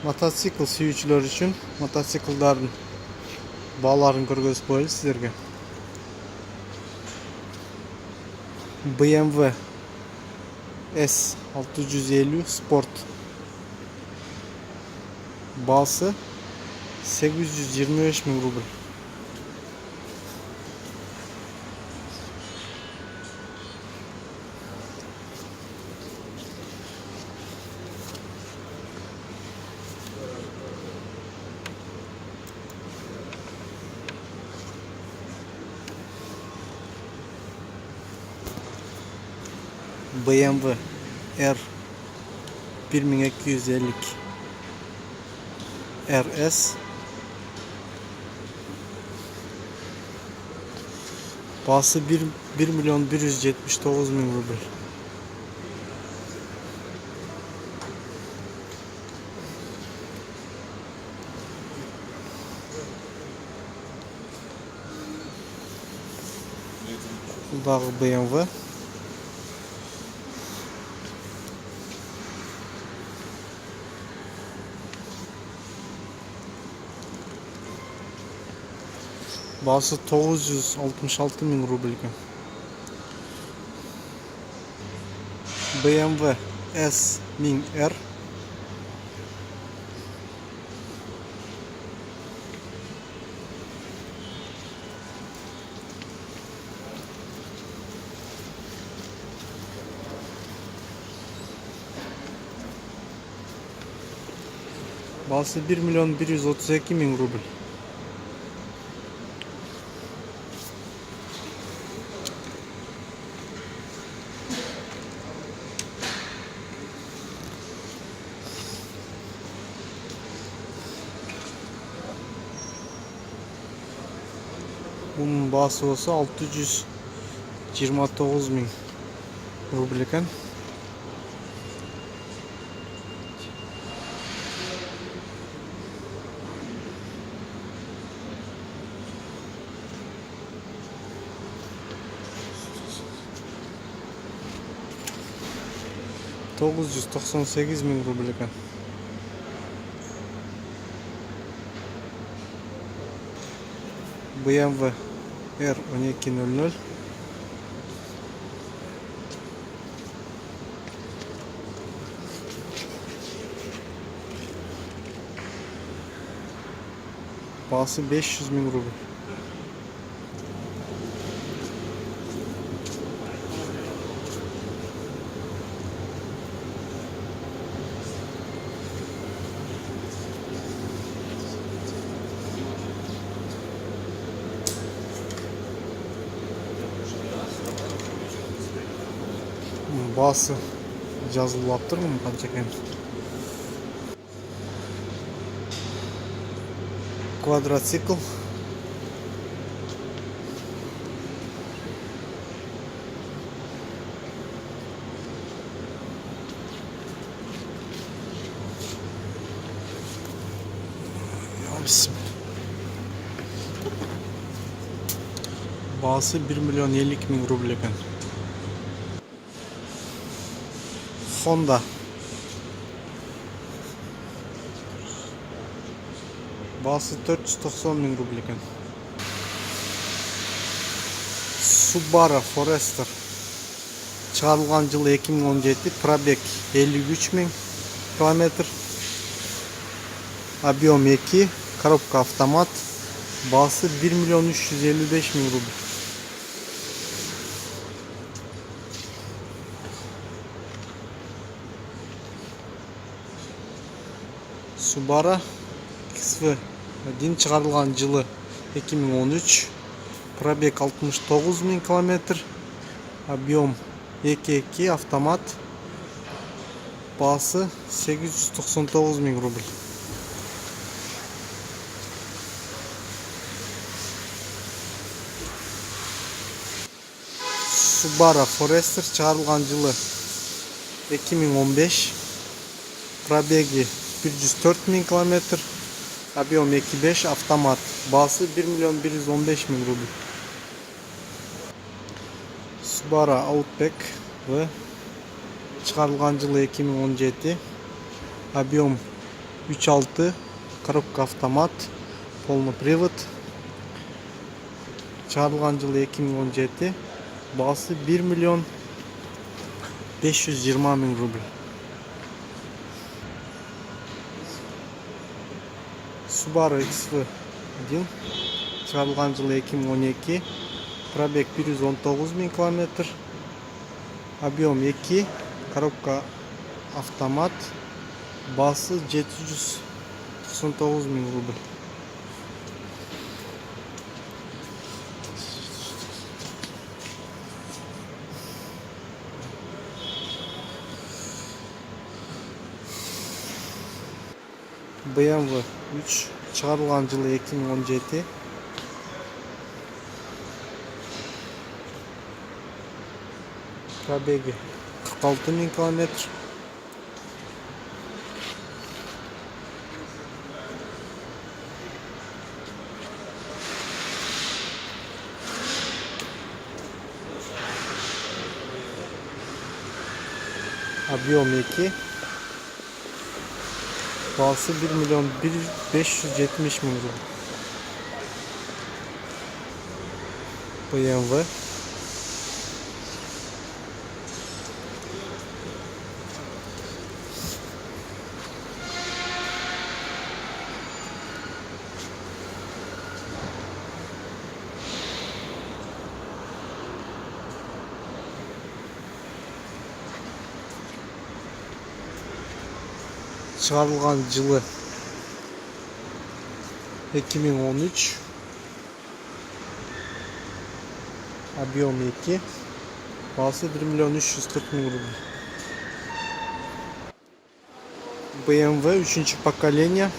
Мотоцикл сүйүүчүлөр үчүн мотоциклдардын бааларын көргөзүп коелу сиздерге. BMW S650 Sport baası 825 bin rubl. BMW R 1250 RS baası 1 milyon 179 bin rubl. Buradaki BMW baası 966 bin rubl ekan. BMW S1000R baası 1 milyon 132 bin rubl. Bunun baası olsa 629 bin rubl ekan. $998 bin rubl ekan. BMW R1200 baası 500 bin rubl. Baası жазылып аптыр муну канча экен. Квадроцикл baası 1 milyon 50 bin rubl ekan. Honda baası 490 bin rubl ekan. Subaru Forester çıkarılgan yılı 2017, probek 53 bin kilometre, объем 2, коробка автомат, baası 1 milyon 355 bin rubl. Subaru XV1 çıkarılgan yılı 2013, probek 69 bin kilometre, объем 2.2 автомат, baası 899 bin rubl. Subaru Forester çıkarılgan yılı 2015, probegi 104 bin kilometre, объем 2.5 автомат, baası 1 milyon 115 bin rubl. Subaru Outback ve çıkarılgan yılı 2017, объем 3.6 коробка автомат, полный привод. Чыгарылган жылы 2017. Баасы 1 миллион 520 мың рубль. Subaru XV1. Чыгарылган жылы 2012. Пробег 119 мың километр. Объем 2. Коробка автомат. Баасы 799 мың рубль. BMW 3 чыгарылган жылы 2017. Пробеги 46 мың километр. Объем 2. Баасы 1 миллион 570 мың рубль. BMW. Чыгарылган жылы 2013. Объем 2. Баасы 1 миллион 340 мың рубль. BMW 3 поколение.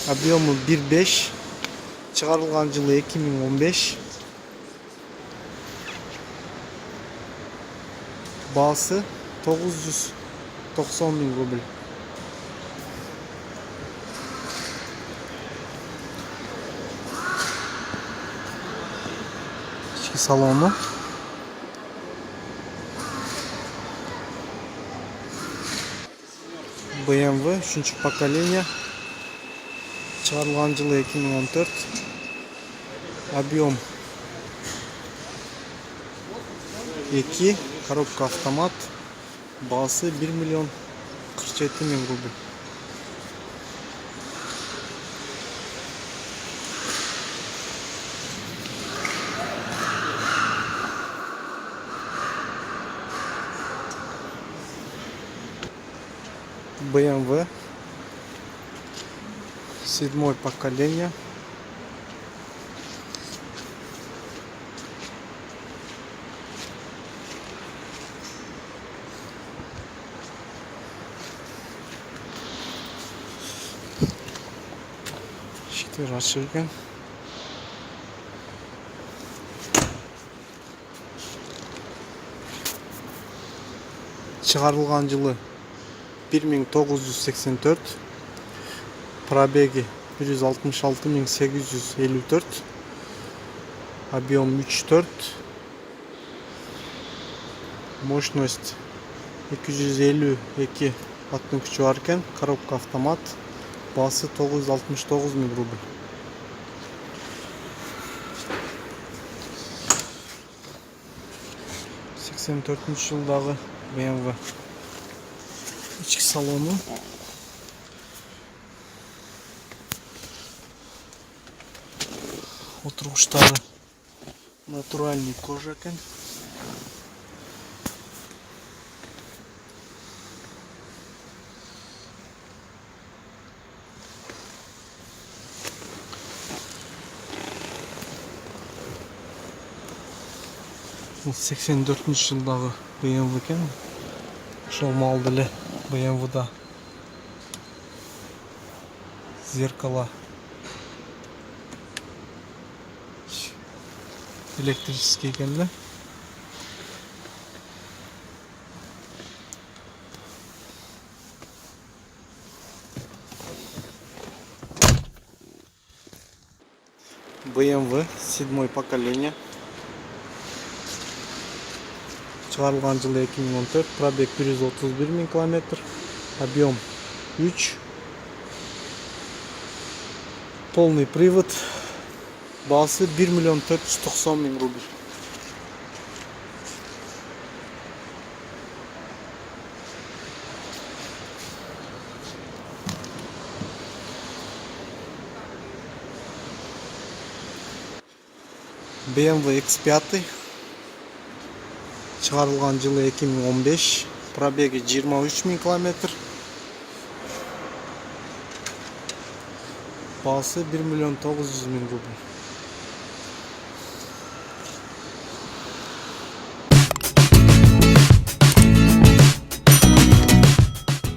Объемы 1.5. Чыгарылган жылы 2015. Баасы 990 мың рубль. Салону. BMW 3 поколение. Чыгарылган жылы 2014. Объем 2. Коробка автомат. Баасы 1 миллион 47 мың рубль. BMW 7 поколение. Ишиктер ачылган. Чыгарылган жылы 1984. Пробеги 166.854. Объем 3.4. Мощность 252 аттың күчі бар екен. Коробка автомат. Басы 969 мың рубль. жылдағы BMW. İçki salonu. Oturuşları натуральный кожа екен. Бұл 84 жылдағы BMW екен. Шолмалды эле BMW-да зеркало электрический екен да. BMW 7 поколение. Чыгарылган жылы 2014. Пробег 131 мың километр. Объем 3. Полный привод. Бағасы 1 миллион 490 мың рубль. BMW X5 шығарылған жылы 2015, пробеги 23 мың километр, бағасы 1 миллион 900 мың рубль.